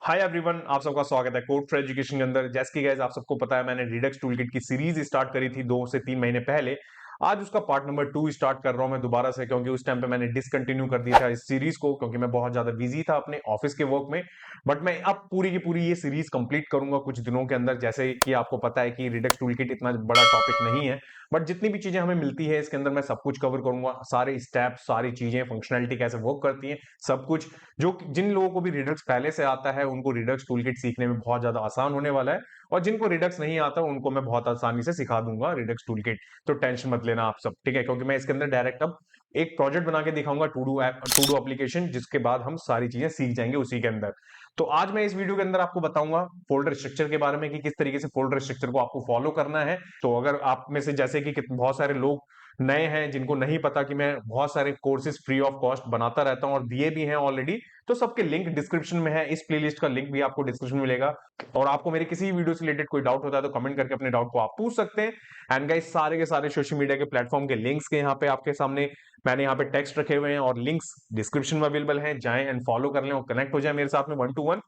Hi everyone, आप सबका स्वागत है कोड फॉर एजुकेशन के अंदर। जैसे कि गाइस आप सबको पता है, मैंने रिडक्स टूलकिट की सीरीज स्टार्ट करी थी 2 से 3 महीने पहले। आज उसका पार्ट नंबर 2 स्टार्ट कर रहा हूं मैं दोबारा से, क्योंकि उस टाइम पे मैंने डिसकंटिन्यू कर दिया था इस सीरीज को, क्योंकि मैं बहुत ज्यादा बिजी था अपने ऑफिस के वर्क में। बट मैं अब पूरी की पूरी ये सीरीज कंप्लीट करूंगा कुछ दिनों के अंदर। जैसे कि आपको पता है कि रिडक्स टूलकिट इतना बड़ा टॉपिक नहीं है, बट जितनी भी चीजें हमें मिलती है इसके अंदर मैं सब कुछ कवर करूंगा। सारे स्टेप, सारी चीजें, फंक्शनैलिटी कैसे वर्क करती है, सब कुछ। जो जिन लोगों को भी रिडक्स पहले से आता है उनको रिडक्स टूलकिट सीखने में बहुत ज्यादा आसान होने वाला है, और जिनको रिडक्स नहीं आता उनको मैं बहुत आसानी से सिखा दूंगा रिडक्स टूलकिट। तो टेंशन मत लेना आप सब, ठीक है? क्योंकि मैं इसके अंदर डायरेक्ट अब एक प्रोजेक्ट बना के दिखाऊंगा, to do app, to do application, जिसके बाद हम सारी चीजें सीख जाएंगे उसी के अंदर। तो आज मैं इस वीडियो के अंदर आपको बताऊंगा फोल्डर स्ट्रक्चर के बारे में, कि किस तरीके से फोल्डर स्ट्रक्चर को आपको फॉलो करना है। तो अगर आप में से जैसे कि बहुत सारे लोग नए हैं जिनको नहीं पता कि मैं बहुत सारे कोर्सेज फ्री ऑफ कॉस्ट बनाता रहता हूं और दिए भी हैं ऑलरेडी, तो सबके लिंक डिस्क्रिप्शन में है। इस प्लेलिस्ट का लिंक भी आपको डिस्क्रिप्शन में मिलेगा। और आपको मेरे किसी वीडियो से रिलेटेड कोई डाउट होता है तो कमेंट करके अपने डाउट को आप पूछ सकते हैं। एंड गाइस, सारे के सारे सोशल मीडिया के प्लेटफॉर्म के लिंक्स के यहाँ पे आपके सामने मैंने यहाँ पे टेक्स्ट रखे हुए हैं, और लिंक्स डिस्क्रिप्शन में अवेलेबल हैं। जाएं एंड फॉलो कर लें और कनेक्ट हो जाए मेरे साथ में 1 to 1।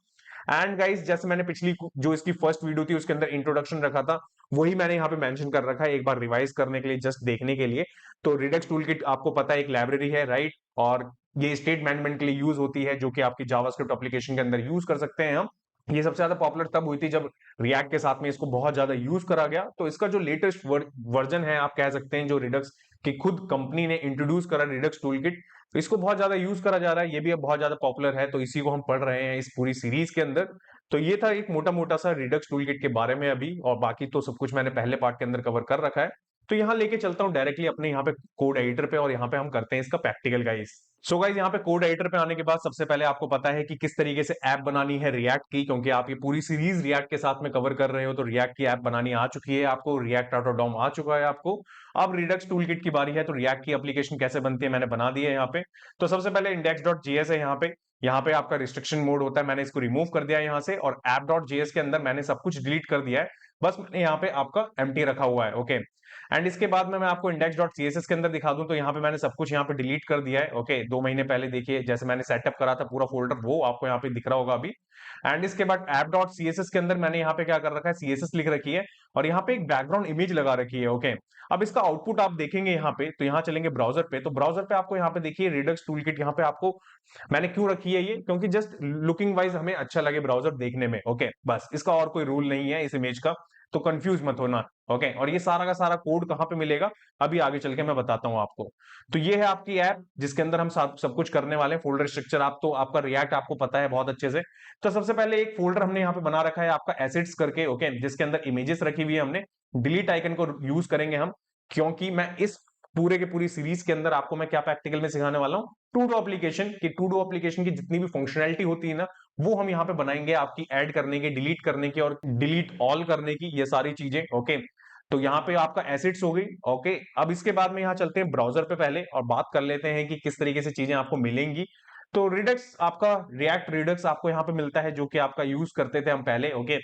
एंड गाइस, जैसे मैंने पिछली जो इसकी फर्स्ट वीडियो थी उसके अंदर इंट्रोडक्शन रखा था, वही मैंने यहाँ पे मेंशन कर रखा है एक बार रिवाइज करने के लिए, जस्ट देखने के लिए। तो रिडक्स टूलकिट आपको पता है एक लाइब्रेरी है, राइट? और ये स्टेट मैनेजमेंट के लिए यूज होती है, जो कि आपकी जावास्क्रिप्ट एप्लीकेशन के अंदर यूज कर सकते हैं हम। ये सबसे ज्यादा पॉपुलर तब हुई थी जब रिएक्ट के साथ में इसको बहुत ज्यादा यूज करा गया। तो इसका जो लेटेस्ट वर्जन है, आप कह सकते हैं, जो रिडक्स की खुद कंपनी ने इंट्रोड्यूस करा रिडक्स टूलकिट, तो इसको बहुत ज्यादा यूज करा जा रहा है। ये भी अब बहुत ज्यादा पॉपुलर है, तो इसी को हम पढ़ रहे हैं इस पूरी सीरीज के अंदर। तो ये था एक मोटा मोटा सा रिडक्स टूलकिट के बारे में अभी, और बाकी तो सब कुछ मैंने पहले पार्ट के अंदर कवर कर रखा है। तो यहाँ लेके चलता हूँ डायरेक्टली अपने यहाँ पे कोड एडिटर पे, और यहाँ पे हम करते हैं इसका प्रैक्टिकल गाइस। सो गाइस, यहाँ पे कोड एडिटर पे आने के बाद सबसे पहले आपको पता है कि किस तरीके से ऐप बनानी है रिएक्ट की, क्योंकि आप ये पूरी सीरीज रिएक्ट के साथ में कवर कर रहे हो। तो रिएक्ट की ऐप बनानी आ चुकी है आपको, रिएक्ट ऑटोडॉम आ चुका है आपको। अब रिडक्स टूलकिट की बारी है। तो रिएक्ट की एप्लीकेशन कैसे बनती है मैंने बना दी है यहाँ पे। तो सबसे पहले इंडेक्स डॉट जेएस है यहाँ पे। यहाँ पे आपका रिस्ट्रिक्शन मोड होता है, मैंने इसको रिमूव कर दिया है यहाँ से। और ऐप डॉट जेएस के अंदर मैंने सब कुछ डिलीट कर दिया है, बस मैंने यहाँ पे आपका एम्प्टी रखा हुआ है। ओके। एंड इसके बाद में मैं आपको इंडेक्स डॉट सीएसएस के अंदर दिखा दूं, तो यहाँ पे मैंने सब कुछ यहाँ पे डिलीट कर दिया है। ओके, 2 महीने पहले देखिए जैसे मैंने सेटअप करा था पूरा फोल्डर, वो आपको यहाँ पे दिख रहा होगा अभी। एंड इसके बाद ऐप डॉट सीएसएस के अंदर मैंने यहाँ पे क्या कर रखा है, सीएसएस लिख रखी है, और यहाँ पे एक बैकग्राउंड इमेज लगा रखी है। ओके। अब इसका आउटपुट आप देखेंगे यहाँ पे, तो यहाँ चलेंगे ब्राउजर पे। तो ब्राउजर पे आपको यहाँ पे देखिए रिडक्स टूलकिट यहाँ पे आपको मैंने क्यों रखी है ये, क्योंकि जस्ट लुकिंग वाइज हमें अच्छा लगे ब्राउजर देखने में। ओके, बस इसका और कोई रूल नहीं है इस इमेज का, तो कंफ्यूज मत होना। ओके। और ये सारा का सारा कोड कहाँ पे मिलेगा अभी आगे चल के मैं बताता हूँ आपको। तो ये है आपकी ऐप जिसके अंदर हम सब कुछ करने वाले हैं। फोल्डर स्ट्रक्चर आप तो आपका रिएक्ट आपको पता है बहुत अच्छे से। तो सबसे पहले एक फोल्डर हमने यहाँ पे बना रखा है आपका एसेट्स करके। ओके, जिसके अंदर इमेजेस रखी हुई है हमने। डिलीट आइकन को यूज करेंगे हम, क्योंकि मैं इस पूरे के पूरी सीरीज के अंदर आपको मैं क्या प्रैक्टिकल में सिखाने वाला हूँ, टू डू एप्लीकेशन की। टू डू एप्लीकेशन की जितनी भी फंक्शनैलिटी होती है ना, वो हम यहाँ पे बनाएंगे आपकी ऐड करने की, डिलीट करने की, और डिलीट ऑल करने की, ये सारी चीजें। ओके। तो यहाँ पे आपका एसिड्स हो गई। ओके। अब इसके बाद में यहाँ चलते हैं ब्राउजर पे पहले, और बात कर लेते हैं कि किस तरीके से चीजें आपको मिलेंगी। तो रिडक्स आपका, रिएक्ट रिडक्स आपको यहाँ पे मिलता है, जो कि आपका यूज करते थे हम पहले। ओके।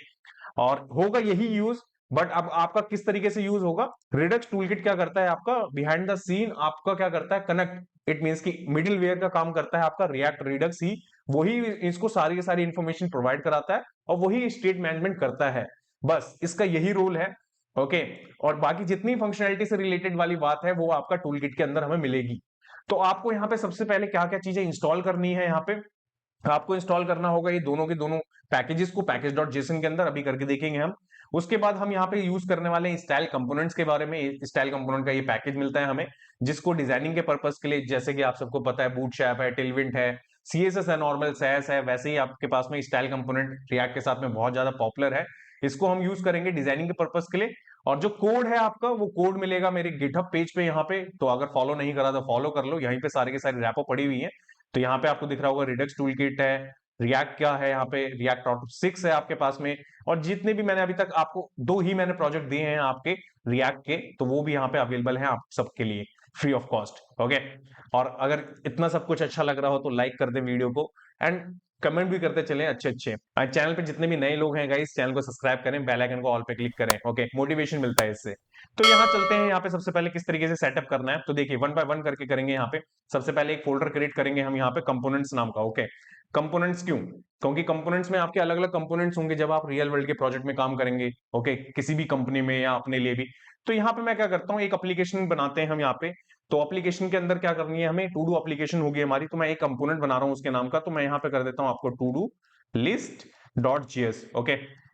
और होगा यही यूज, बट अब आपका किस तरीके से यूज होगा। रिडक्स टूलकिट क्या करता है आपका बिहाइंड द सीन, आपका क्या करता है, कनेक्ट। इट मींस कि मिडिल वेयर का काम करता है आपका रिएक्ट रिडक्स ही। वही इसको सारी की सारी इंफॉर्मेशन प्रोवाइड कराता है, और वही स्टेट मैनेजमेंट करता है। बस इसका यही रोल है। ओके। और बाकी जितनी फंक्शनैलिटी से रिलेटेड वाली बात है वो आपका टूलकिट के अंदर हमें मिलेगी। तो आपको यहाँ पे सबसे पहले क्या क्या चीजें इंस्टॉल करनी है, यहाँ पे आपको इंस्टॉल करना होगा ये दोनों के दोनों पैकेजेस को, पैकेज डॉट जेसन के अंदर अभी करके देखेंगे हम। उसके बाद हम यहाँ पे यूज करने वाले हैं स्टाइल कंपोनेंट्स के बारे में। स्टाइल कंपोनेंट का ये पैकेज मिलता है हमें, जिसको डिजाइनिंग के पर्पस के लिए, जैसे कि आप सबको पता है बूटस्ट्रैप है, टेलविंट है, सीएसएस है, नॉर्मल सैस है, वैसे ही आपके पास में स्टाइल कंपोनेंट रिएक्ट के साथ में बहुत ज्यादा पॉपुलर है। इसको हम यूज करेंगे डिजाइनिंग के पर्पस के लिए। और जो कोड है आपका, वो कोड मिलेगा मेरे गिटहब पेज पे यहाँ पे। तो अगर फॉलो नहीं करा तो फॉलो कर लो, यहीं पे सारे के सारे रैपो पड़ी हुई है। तो यहाँ पे आपको दिख रहा होगा रिडक्स टूल किट है, रिएक्ट क्या है, यहाँ पे रिएक्ट ऑटो 6 है आपके पास में। और जितने भी मैंने अभी तक आपको दो ही मैंने प्रोजेक्ट दिए हैं आपके रिएक्ट के, तो वो भी यहाँ पे अवेलेबल है आप सबके लिए फ्री ऑफ कॉस्ट। ओके। और अगर इतना सब कुछ अच्छा लग रहा हो तो लाइक कर दे वीडियो को। एंड कमेंट भी करते चले अच्छे अच्छे। चैनल पे जितने भी नए लोग हैं गाइस, चैनल को सब्सक्राइब करें, बेल आइकन को ऑल पे क्लिक करें। ओके, मोटिवेशन मिलता है इससे। तो यहाँ चलते हैं, यहाँ पे सबसे पहले किस तरीके से सेटअप करना है तो देखिए, वन बाय वन करके करेंगे। यहाँ पे सबसे पहले एक फोल्डर क्रिएट करेंगे हम यहाँ पे कंपोनेंट्स नाम का। ओके, कंपोनेंट्स क्यों? क्योंकि कंपोनेंट्स में आपके अलग अलग कंपोनेंट्स होंगे जब आप रियल वर्ल्ड के प्रोजेक्ट में काम करेंगे। ओके, किसी भी कंपनी में या अपने लिए भी। तो यहाँ पे मैं क्या करता हूँ, एक एप्लीकेशन बनाते हैं हम यहाँ पे। तो एप्लीकेशन के अंदर क्या करनी है हमें, टू डू एप्लीकेशन होगी हमारी। तो मैं एक कंपोनेंट बना रहा हूँ उसके नाम का, तो मैं यहाँ पे कर देता हूँ आपको to do list dot GS. Okay,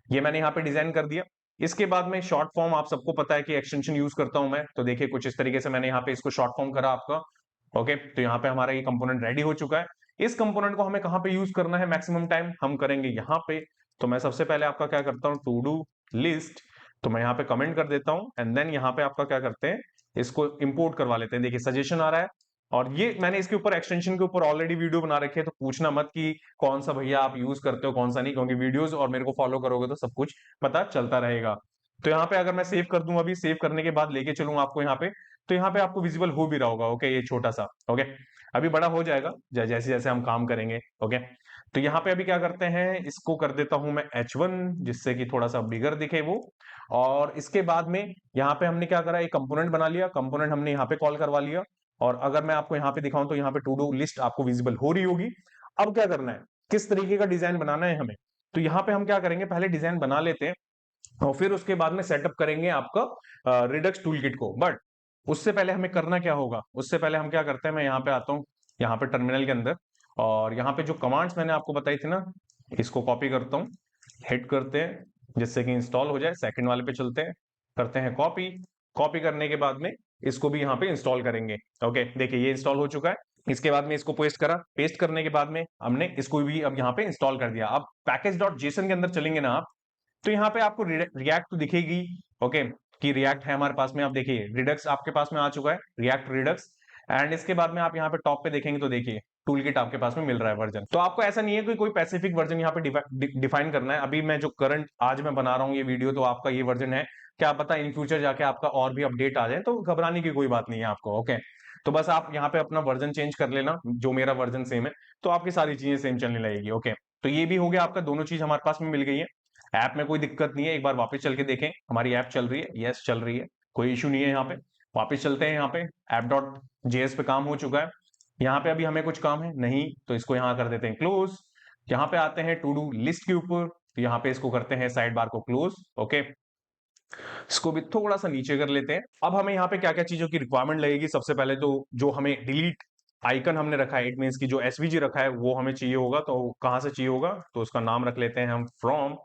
ये मैंने यहाँ पे डिजाइन कर दिया। इसके बाद में शॉर्ट फॉर्म, आप सबको पता है कि एक्सटेंशन यूज करता हूं मैं। तो देखिए कुछ इस तरीके से मैंने यहाँ पे इसको शॉर्ट फॉर्म करा आपका। ओके, तो यहाँ पे हमारा ये कंपोनेंट रेडी हो चुका है। इस कंपोनेंट को हमें कहाँ पे यूज करना है मैक्सिमम टाइम, हम करेंगे यहाँ पे। तो मैं सबसे पहले आपका क्या करता हूँ, टू डू लिस्ट, तो मैं यहाँ पे कमेंट कर देता हूँ एंड देन यहाँ पे आपका क्या करते हैं, इसको इंपोर्ट करवा लेते हैं। देखिए सजेशन आ रहा है, और ये मैंने इसके ऊपर एक्सटेंशन के ऊपर ऑलरेडी वीडियो बना रखी है। तो पूछना मत कि कौन सा भैया आप यूज करते हो कौन सा नहीं, क्योंकि वीडियोस और मेरे को फॉलो करोगे तो सब कुछ पता चलता रहेगा। तो यहाँ पे अगर मैं सेव कर दूं, अभी सेव करने के बाद लेके चलूंगा आपको यहाँ पे, तो यहाँ पे आपको विजिबल हो भी रहा होगा। ओके, ये छोटा सा। ओके, अभी बड़ा हो जाएगा जैसे जैसे हम काम करेंगे। ओके, तो यहाँ पे अभी क्या करते हैं, इसको कर देता हूं मैं H1, जिससे कि थोड़ा सा बिगर दिखे वो। और इसके बाद में यहाँ पे हमने क्या करा, एक कंपोनेंट बना लिया, कंपोनेंट हमने यहाँ पे कॉल करवा लिया। और अगर मैं आपको यहाँ पे दिखाऊं तो यहाँ पे टू डू लिस्ट आपको विजिबल हो रही होगी। अब क्या करना है, किस तरीके का डिजाइन बनाना है हमें, तो यहाँ पे हम क्या करेंगे, पहले डिजाइन बना लेते हैं और फिर उसके बाद में सेटअप करेंगे आपका रिडक्स टूलकिट को। बट उससे पहले हमें करना क्या होगा, उससे पहले हम क्या करते हैं, मैं यहाँ पे आता हूँ, यहाँ पे टर्मिनल के अंदर, और यहाँ पे जो कमांड्स मैंने आपको बताई थी ना, इसको कॉपी करता हूँ, हिट करते हैं जिससे कि इंस्टॉल हो जाए। सेकंड वाले पे चलते हैं, करते हैं कॉपी। कॉपी करने के बाद में इसको भी यहाँ पे इंस्टॉल करेंगे। ओके, देखिए ये इंस्टॉल हो चुका है। इसके बाद में इसको पेस्ट करा, पेस्ट करने के बाद में हमने इसको भी अब यहाँ पे इंस्टॉल कर दिया। अब पैकेज डॉट जेसन के अंदर चलेंगे ना आप, तो यहाँ पे आपको रिएक्ट तो दिखेगी। ओके, कि रिएक्ट है हमारे पास में। आप देखिए रिडक्स आपके पास में आ चुका है, रिएक्ट रिडक्स। एंड इसके बाद में आप यहाँ पे टॉप पे देखेंगे तो देखिए टूलकिट आपके पास में मिल रहा है वर्जन। तो आपको ऐसा नहीं है कि कोई स्पेसिफिक वर्जन यहाँ पे डिफाइन करना है। अभी मैं जो करंट आज मैं बना रहा हूँ ये वीडियो, तो आपका ये वर्जन है। क्या पता इन फ्यूचर जाके आपका और भी अपडेट आ जाए, तो घबराने की कोई बात नहीं है आपको। ओके, तो बस आप यहाँ पे अपना वर्जन चेंज कर लेना, जो मेरा वर्जन सेम है, तो आपकी सारी चीजें सेम चलने लगेगी। ओके, तो ये भी हो गया आपका, दोनों चीज हमारे पास में मिल गई है। ऐप में कोई दिक्कत नहीं है, एक बार वापस चल के देखें हमारी ऐप चल रही है, यस चल रही है, कोई इशू नहीं है। यहाँ पे वापस चलते हैं, यहाँ पे ऐप डॉट जेएस पे काम हो चुका है। यहाँ पे अभी हमें कुछ काम है नहीं, तो इसको यहाँ कर देते हैं क्लोज। यहाँ पे आते हैं टू डू लिस्ट के ऊपर, तो यहाँ पे इसको करते हैं साइड बार को क्लोज। ओके, इसको भी थोड़ा सा नीचे कर लेते हैं। अब हमें यहाँ पे क्या क्या चीजों की रिक्वायरमेंट लगेगी, सबसे पहले तो जो हमें डिलीट आइकन हमने रखा है, इट मीन्स की जो एसवीजी रखा है वो हमें चाहिए होगा। तो कहाँ से चाहिए होगा, तो उसका नाम रख लेते हैं हम फ्रॉम,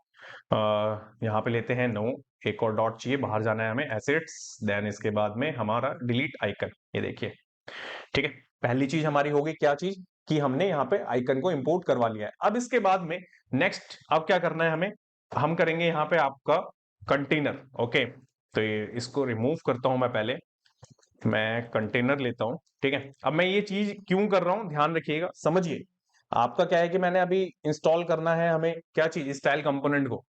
यहाँ पे लेते हैं नो, एक और डॉट चाहिए, बाहर जाना है हमें, एसेट्स, देन इसके बाद में हमारा डिलीट आइकन, ये देखिए। ठीक है, पहली चीज हमारी होगी क्या चीज, कि हमने यहाँ पे आइकन को इंपोर्ट करवा लिया है। अब इसके बाद में नेक्स्ट अब क्या करना है हमें, हम करेंगे यहाँ पे आपका कंटेनर। ओके, तो ये इसको रिमूव करता हूं मैं, पहले मैं कंटेनर लेता हूं। ठीक है, अब मैं ये चीज क्यों कर रहा हूं, ध्यान रखिएगा, समझिए। आपका क्या है कि मैंने अभी इंस्टॉल करना है हमें क्या चीज, स्टाइल कंपोनेंट को,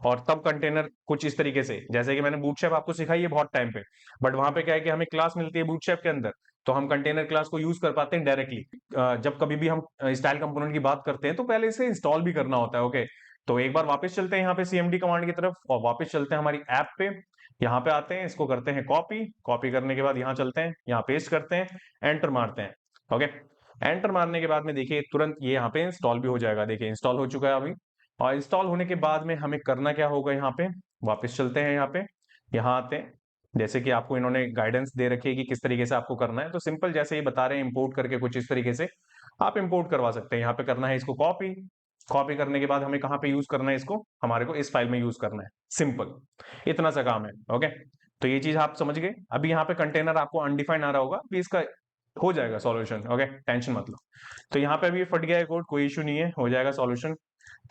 और तब कंटेनर कुछ इस तरीके से, जैसे कि मैंने बूटस्ट्रैप आपको सिखाई है बहुत टाइम पे। बट वहां पे क्या है कि हमें क्लास मिलती है बूटस्ट्रैप के अंदर, तो हम कंटेनर क्लास को यूज कर पाते हैं डायरेक्टली। जब कभी भी हम स्टाइल कंपोनेंट की बात करते हैं तो पहले इसे इंस्टॉल भी करना होता है। ओके, तो एक बार वापस चलते हैं यहाँ पे सीएमडी कमांड की तरफ, और वापस चलते हैं हमारी ऐप पे। यहाँ पे आते हैं, इसको करते हैं कॉपी, कॉपी करने के बाद यहाँ चलते हैं, यहाँ पेस्ट करते हैं, एंटर मारते हैं। ओके, एंटर मारने के बाद में देखिए तुरंत ये यहाँ पे इंस्टॉल भी हो जाएगा। देखिए इंस्टॉल हो चुका है अभी। और इंस्टॉल होने के बाद में हमें करना क्या होगा, यहाँ पे वापस चलते हैं, यहाँ पे यहाँ आते हैं। जैसे कि आपको इन्होंने गाइडेंस दे रखी है कि किस तरीके से आपको करना है, तो सिंपल जैसे ये बता रहे हैं इंपोर्ट करके कुछ इस तरीके से आप इंपोर्ट करवा सकते हैं। यहाँ पे करना है इसको कॉपी, कॉपी करने के बाद हमें कहाँ पे यूज करना है इसको, हमारे को इस फाइल में यूज करना है, सिंपल इतना सा काम है। ओके, तो ये चीज आप समझ गए। अभी यहाँ पे कंटेनर आपको अनडिफाइंड आ रहा होगा, अभी इसका हो जाएगा सॉल्यूशन। ओके, टेंशन मत लो। तो यहाँ पे अभी फट गया है कोड, कोई इशू नहीं है, हो जाएगा सॉल्यूशन।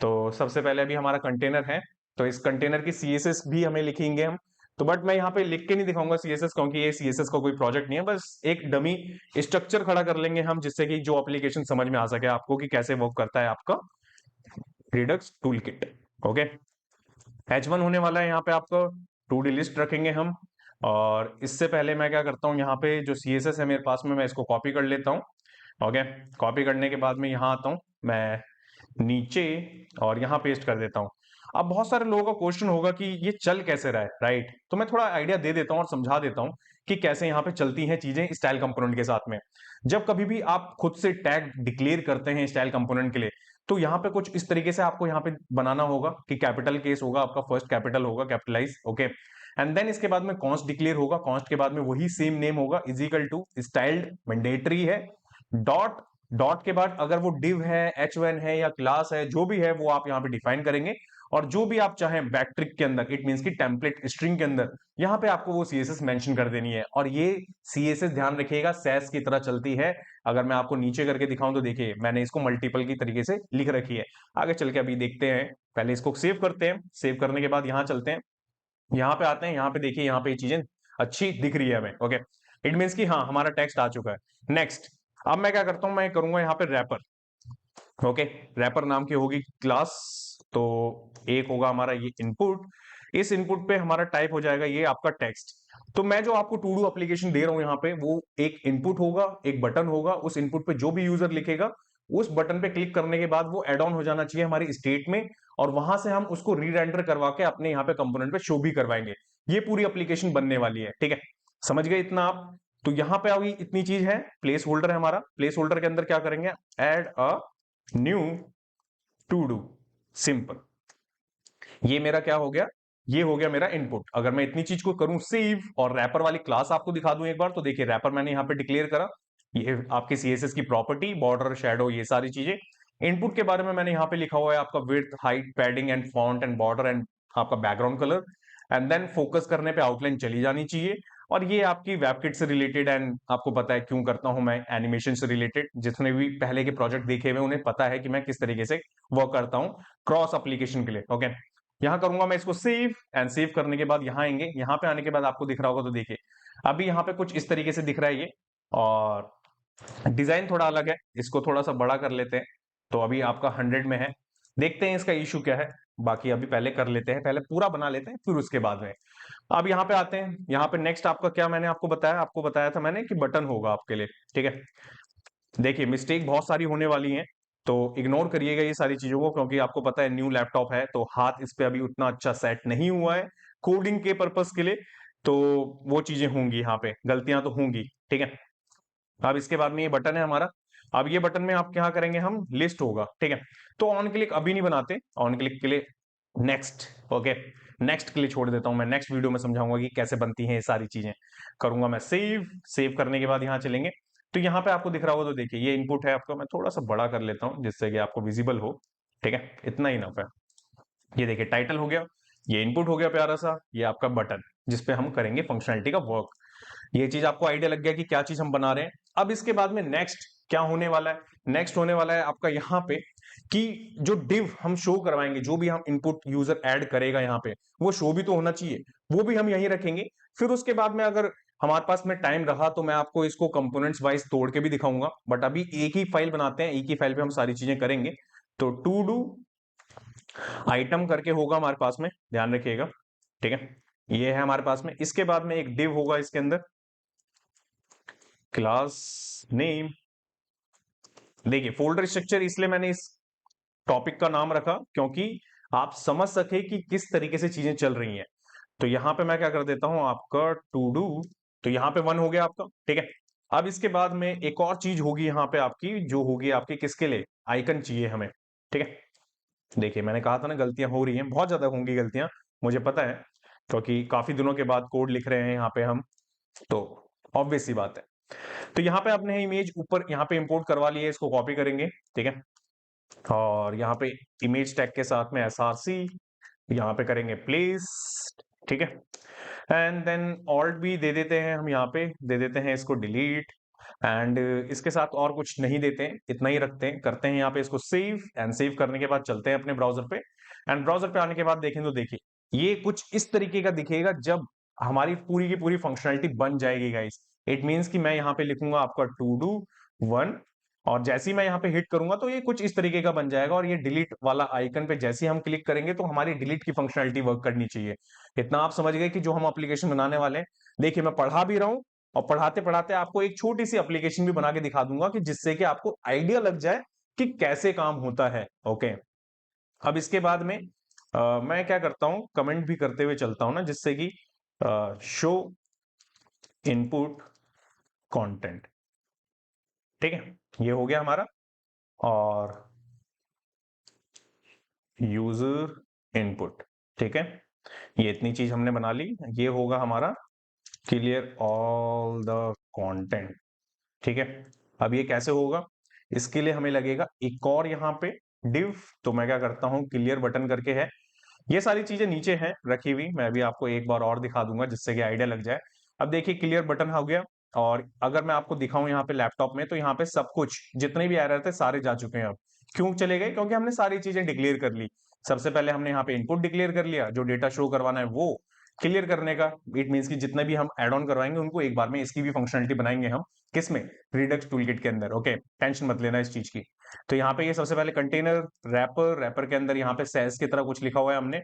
तो सबसे पहले अभी हमारा कंटेनर है, तो इस कंटेनर की सीएसएस भी हमें लिखेंगे हम। तो बट मैं यहाँ पे लिख के नहीं दिखाऊंगा सीएसएस, क्योंकि ये सीएसएस का कोई प्रोजेक्ट नहीं है, बस एक डमी स्ट्रक्चर खड़ा कर लेंगे हम, जिससे कि जो एप्लीकेशन समझ में आ सके आपको कि कैसे वर्क करता है आपका रिडक्स टूलकिट। ओके, H1 होने वाला है यहाँ पे आपका, टू डी लिस्ट रखेंगे हम। और इससे पहले मैं क्या करता हूँ, यहाँ पे जो सीएसएस है मेरे पास में, मैं इसको कॉपी कर लेता हूँ। ओके, कॉपी करने के बाद में यहाँ आता हूँ मैं, नीचे और यहां पेस्ट कर देता हूं। अब बहुत सारे लोगों का क्वेश्चन होगा कि ये चल कैसे रहा है, राइट? तो मैं थोड़ा आइडिया दे देता हूं और समझा देता हूं कि कैसे यहाँ पे चलती हैं चीजें स्टाइल कंपोनेंट के साथ में। जब कभी भी आप खुद से टैग डिक्लेयर करते हैं स्टाइल कंपोनेंट के लिए, तो यहाँ पे कुछ इस तरीके से आपको यहाँ पे बनाना होगा कि कैपिटल केस होगा आपका, फर्स्ट कैपिटल होगा, कैपिटलाइज, ओके। एंड देन इसके बाद में कॉन्स्ट डिक्लेयर होगा, कॉन्स्ट के बाद में वही सेम नेम होगा, इजिकल टू स्टाइल्ड, मैंडेटरी है, डॉट, डॉट के बाद अगर वो डिव है, h1 है या क्लास है, जो भी है वो आप यहाँ पे डिफाइन करेंगे। और जो भी आप चाहें बैकट्रिक के अंदर, इट मींस की टेम्पलेट स्ट्रिंग के अंदर, यहाँ पे आपको वो सीएसएस मेंशन कर देनी है। और ये सीएसएस ध्यान रखिएगा सैस की तरह चलती है। अगर मैं आपको नीचे करके दिखाऊं तो देखिए मैंने इसको मल्टीपल की तरीके से लिख रखी है। आगे चल के अभी देखते हैं, पहले इसको सेव करते हैं। सेव करने के बाद यहाँ चलते हैं, यहाँ पे आते हैं, यहाँ पे देखिए यहाँ पे ये चीजें अच्छी दिख रही है हमें, ओके। इट मीन्स कि हाँ हमारा टेक्स्ट आ चुका है। नेक्स्ट, अब मैं क्या करता हूं, मैं करूंगा यहाँ पे रैपर, ओके। रैपर नाम की होगी क्लास, तो एक होगा हमारा ये इनपुट। इस इनपुट पे हमारा टाइप हो जाएगा ये आपका टेक्स्ट। तो मैं जो आपको टू डू एप्लीकेशन दे रहा हूं यहाँ पे, वो एक इनपुट होगा, एक बटन होगा। उस इनपुट पे जो भी यूजर लिखेगा, उस बटन पे क्लिक करने के बाद वो एड ऑन हो जाना चाहिए हमारी स्टेट में, और वहां से हम उसको रीरेंडर करवा के अपने यहाँ पे कंपोनेंट पे शो भी करवाएंगे। ये पूरी एप्लीकेशन बनने वाली है, ठीक है। समझ गए इतना आप? तो यहाँ पे अभी इतनी चीज है, प्लेस होल्डर है हमारा। प्लेस होल्डर के अंदर क्या करेंगे, add a new to do, simple. ये मेरा क्या हो गया, ये हो गया मेरा इनपुट। अगर मैं इतनी चीज को करूं सेव, और रैपर वाली क्लास आपको दिखा दूं एक बार, तो देखिए रैपर मैंने यहां पे डिक्लेयर करा, ये आपके सीएसएस की प्रॉपर्टी, बॉर्डर, शैडो, ये सारी चीजें। इनपुट के बारे में मैंने यहाँ पे लिखा हुआ है आपका width, height, padding and font and border and आपका background colour. And then focus करने पे आउटलाइन चली जानी चाहिए। और ये आपकी वेबकिट से रिलेटेड, एंड आपको पता है क्यों करता हूं मैं, एनिमेशन से रिलेटेड। जितने भी पहले के प्रोजेक्ट देखे हुए उन्हें पता है कि मैं किस तरीके से वर्क करता हूं क्रॉस एप्लीकेशन के लिए, ओके। यहां करूंगा मैं इसको सेव, एंड सेव करने के बाद यहां आएंगे। यहां पे आने के बाद आपको दिख रहा होगा, तो देखिए अभी यहाँ पे कुछ इस तरीके से दिख रहा है ये। और डिजाइन थोड़ा अलग है, इसको थोड़ा सा बड़ा कर लेते हैं। तो अभी आपका 100 में है, देखते हैं इसका इशू क्या है। बाकी अभी पहले कर लेते हैं, पहले पूरा बना लेते हैं, फिर उसके बाद में। अब यहाँ पे आते हैं, यहाँ पे नेक्स्ट आपका क्या मैंने आपको बताया था मैंने कि बटन होगा आपके लिए, ठीक है। देखिए मिस्टेक बहुत सारी होने वाली हैं, तो इग्नोर करिएगा ये सारी चीजों को, क्योंकि आपको पता है न्यू लैपटॉप है, तो हाथ इस पे अभी उतना अच्छा सेट नहीं हुआ है कोडिंग के पर्पस के लिए। तो वो चीजें होंगी, यहाँ पे गलतियां तो होंगी, ठीक है। अब इसके बाद में ये बटन है हमारा। अब ये बटन में आप क्या करेंगे, हम लिस्ट होगा, ठीक है। तो ऑन क्लिक अभी नहीं बनाते, ऑन क्लिक के लिए नेक्स्ट, ओके। नेक्स्ट के लिए छोड़ देता हूं, मैं नेक्स्ट वीडियो में समझाऊंगा कि कैसे बनती हैं ये सारी चीजें। करूंगा मैं सेव। सेव करने के बाद यहां चलेंगे, तो यहाँ पे आपको दिख रहा होगा, तो देखिए ये इनपुट है आपका। मैं थोड़ा सा बड़ा कर लेता हूं जिससे कि आपको विजिबल हो, ठीक है। इतना ही इनफ है। ये देखिए टाइटल हो गया, ये इनपुट हो गया प्यारा सा, ये आपका बटन जिसपे हम करेंगे फंक्शनलिटी का वर्क। ये चीज आपको आइडिया लग गया कि क्या चीज हम बना रहे हैं। अब इसके बाद में नेक्स्ट क्या होने वाला है, नेक्स्ट होने वाला है आपका यहाँ पे कि जो डिव हम शो करवाएंगे, जो भी हम इनपुट यूजर ऐड करेगा यहाँ पे, वो शो भी तो होना चाहिए, वो भी हम यहीं रखेंगे। फिर उसके बाद में अगर हमारे पास में टाइम रहा तो मैं आपको इसको कंपोनेंट्स वाइज तोड़ के भी दिखाऊंगा, बट अभी एक ही फाइल बनाते हैं, एक ही फाइल पे हम सारी चीजें करेंगे। तो टू डू आइटम करके होगा हमारे पास में, ध्यान रखिएगा, ठीक है। ये है हमारे पास में। इसके बाद में एक डिव होगा इसके अंदर, क्लास नेम। देखिए फोल्डर स्ट्रक्चर इसलिए मैंने इस टॉपिक का नाम रखा क्योंकि आप समझ सके कि किस तरीके से चीजें चल रही हैं। तो यहां पे मैं क्या कर देता हूं, आपका टू डू, तो यहां पे 1 हो गया आपका, ठीक है। अब इसके बाद में एक और चीज होगी यहाँ पे आपकी, जो होगी आपकी किसके लिए, आइकन चाहिए हमें, ठीक है। देखिए मैंने कहा था ना गलतियां हो रही हैं, बहुत ज्यादा होंगी गलतियां, मुझे पता है, क्योंकि काफी दिनों के बाद कोड लिख रहे हैं यहाँ पे हम, तो ऑब्वियस सी बात है। तो यहाँ पे आपने इमेज ऊपर यहाँ पे इंपोर्ट करवा ली है, इसको कॉपी करेंगे, ठीक है। और यहाँ पे इमेज टैग के साथ में एसआरसी, यहाँ पे करेंगे प्लेस, ठीक है। एंड देन ऑल्ट भी दे देते हैं हम, यहाँ पे दे देते हैं इसको डिलीट। एंड इसके साथ और कुछ नहीं देते हैं, इतना ही रखते हैं, करते हैं यहाँ पे इसको सेव। एंड सेव करने के बाद चलते हैं अपने ब्राउजर पे। एंड ब्राउजर पे आने के बाद देखें तो देखिए ये कुछ इस तरीके का दिखेगा जब हमारी पूरी की पूरी फंक्शनलिटी बन जाएगी गाइस। इट मींस कि मैं यहाँ पे लिखूंगा आपका टू डू 1, और जैसे ही मैं यहाँ पे हिट करूंगा तो ये कुछ इस तरीके का बन जाएगा। और ये डिलीट वाला आइकन पे जैसे ही हम क्लिक करेंगे तो हमारी डिलीट की फंक्शनलिटी वर्क करनी चाहिए। इतना आप समझ गए कि जो हम एप्लीकेशन बनाने वाले हैं, देखिए मैं पढ़ा भी रहा हूँ, और पढ़ाते पढ़ाते आपको एक छोटी सी एप्लीकेशन भी बना के दिखा दूंगा कि जिससे कि आपको आइडिया लग जाए कि कैसे काम होता है। ओके, अब इसके बाद में मैं क्या करता हूं, कमेंट भी करते हुए चलता हूं ना, जिससे कि शो इनपुट कंटेंट, ठीक है, ये हो गया हमारा। और यूजर इनपुट, ठीक है, ये इतनी चीज हमने बना ली। ये होगा हमारा क्लियर ऑल द कंटेंट, ठीक है। अब ये कैसे होगा, इसके लिए हमें लगेगा एक और यहाँ पे डिव। तो मैं क्या करता हूँ, क्लियर बटन करके है, ये सारी चीजें नीचे हैं रखी हुई, मैं भी आपको एक बार और दिखा दूंगा जिससे कि आइडिया लग जाए। अब देखिए क्लियर बटन हो गया, और अगर मैं आपको दिखाऊं यहाँ पे लैपटॉप में, तो यहाँ पे सब कुछ जितने भी एरर थे सारे जा चुके हैं। अब क्यों चले गए, क्योंकि हमने सारी चीजें डिक्लेयर कर ली। सबसे पहले हमने यहाँ पे इनपुट डिक्लेयर कर लिया, जो डेटा शो करवाना है वो क्लियर करने का। इट मीन्स कि जितने भी हम एड ऑन करवाएंगे उनको एक बार में इसकी भी फंक्शनलिटी बनाएंगे हम, किसमें, रिडक्स टूलकिट के अंदर। ओके, टेंशन मत लेना इस चीज की। तो यहाँ पे ये सबसे पहले कंटेनर रैपर, रैपर के अंदर यहाँ पे सेस की तरह कुछ लिखा हुआ है हमने,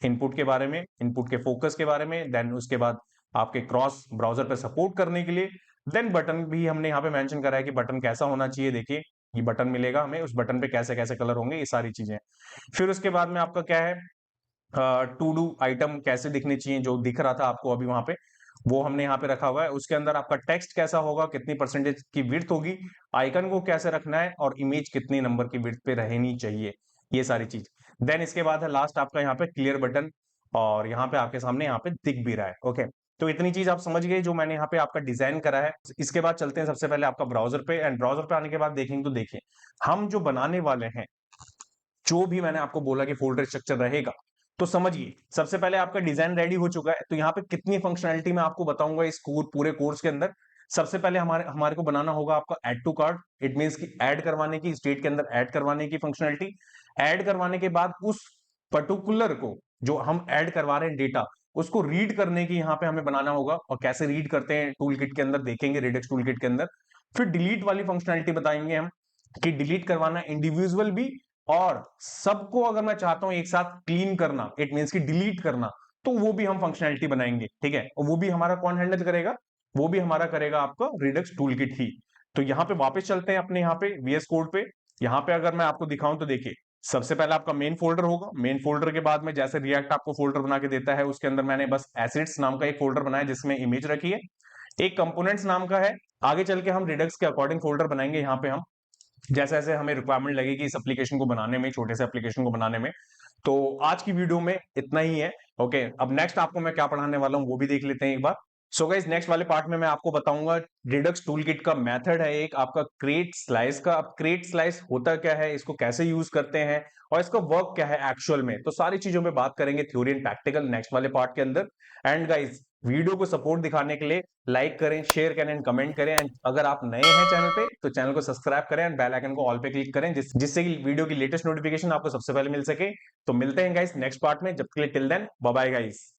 इनपुट के बारे में, इनपुट के फोकस के बारे में, देन उसके बाद आपके क्रॉस ब्राउजर पे सपोर्ट करने के लिए, देन बटन भी हमने यहाँ पे मेंशन करा है कि बटन कैसा होना चाहिए। देखिए ये बटन मिलेगा हमें, उस बटन पे कैसे कैसे कलर होंगे, ये सारी चीजें। फिर उसके बाद में आपका क्या है, टू डू आइटम कैसे दिखनी चाहिए, जो दिख रहा था आपको अभी वहां पे, वो हमने यहाँ पे रखा हुआ है। उसके अंदर आपका टेक्स्ट कैसा होगा, कितनी परसेंटेज की विड्थ होगी, आइकन को कैसे रखना है, और इमेज कितनी नंबर की विड्थ पे रहनी चाहिए, ये सारी चीज। देन इसके बाद है लास्ट आपका यहाँ पे क्लियर बटन, और यहाँ पे आपके सामने यहाँ पे दिख भी रहा है। ओके, तो इतनी चीज आप समझ गए जो मैंने यहाँ पे आपका डिजाइन करा है। इसके बाद चलते हैं सबसे पहले आपका ब्राउजर पे, एंड ब्राउजर पे आने के बाद देखेंगे, तो देखिए हम जो बनाने वाले हैं, जो भी मैंने आपको बोला कि फोल्डर स्ट्रक्चर रहेगा, तो समझिए सबसे पहले आपका डिजाइन रेडी हो चुका है। तो यहाँ पे कितनी फंक्शनैलिटी मैं आपको बताऊंगा इस पूरे कोर्स के अंदर। सबसे पहले हमारे हमारे को बनाना होगा आपका add to cart. It means कि ऐड करवाने की, स्टेट के अंदर ऐड करवाने की फंक्शनैलिटी। ऐड करवाने के बाद उस पर्टिकुलर को, जो हम ऐड करवा रहे हैं डेटा, उसको रीड करने की यहाँ पे हमें बनाना होगा। और कैसे रीड करते हैं टूल किट के अंदर देखेंगे, रिडक्स टूल किट के अंदर। फिर डिलीट वाली फंक्शनैलिटी बताएंगे हम, कि डिलीट करवाना इंडिविजुअल भी, और सबको अगर मैं चाहता हूं एक साथ क्लीन करना, इट मींस कि डिलीट करना, तो वो भी हम फंक्शनैलिटी बनाएंगे, ठीक है। और वो भी हमारा कौन हैंडल करेगा, वो भी हमारा करेगा आपका रिडक्स टूलकिट ही। तो यहाँ पे वापस चलते हैं अपने यहाँ पे वीएस कोड पे। यहाँ पे अगर मैं आपको दिखाऊं तो देखिए, सबसे पहले आपका मेन फोल्डर होगा। मेन फोल्डर के बाद में जैसे रिएक्ट आपको फोल्डर बना के देता है, उसके अंदर मैंने बस एसिड्स नाम का एक फोल्डर बनाया जिसमें इमेज रखी है। एक कंपोनेंट्स नाम का है, आगे चल के हम रिडक्स के अकॉर्डिंग फोल्डर बनाएंगे यहाँ पे हम, जैसे जैसे हमें रिक्वायरमेंट लगेगी इस एप्लीकेशन को बनाने में, छोटे से एप्लीकेशन को बनाने में। तो आज की वीडियो में इतना ही है। ओके, अब नेक्स्ट आपको मैं क्या पढ़ाने वाला हूं वो भी देख लेते हैं एक बार। सो गाइस, नेक्स्ट वाले पार्ट में मैं आपको बताऊंगा रिडक्स टूलकिट का मेथड है एक आपका क्रिएट स्लाइस का। अब क्रिएट स्लाइस होता क्या है, इसको कैसे यूज करते हैं, और इसका वर्क क्या है एक्चुअल में, तो सारी चीजों पे बात करेंगे, थ्योरी एंड प्रैक्टिकल, नेक्स्ट वाले पार्ट के अंदर। एंड गाइस, वीडियो को सपोर्ट दिखाने के लिए लाइक करें, शेयर करें एंड कमेंट करें। एंड अगर आप नए हैं चैनल पे, तो चैनल को सब्सक्राइब करें एंड बेल आइकन को ऑल पे क्लिक करें, जिससे कि वीडियो की लेटेस्ट नोटिफिकेशन आपको सबसे पहले मिल सके। तो मिलते हैं गाइस नेक्स्ट पार्ट में, जब तक के लिए till then bye bye guys.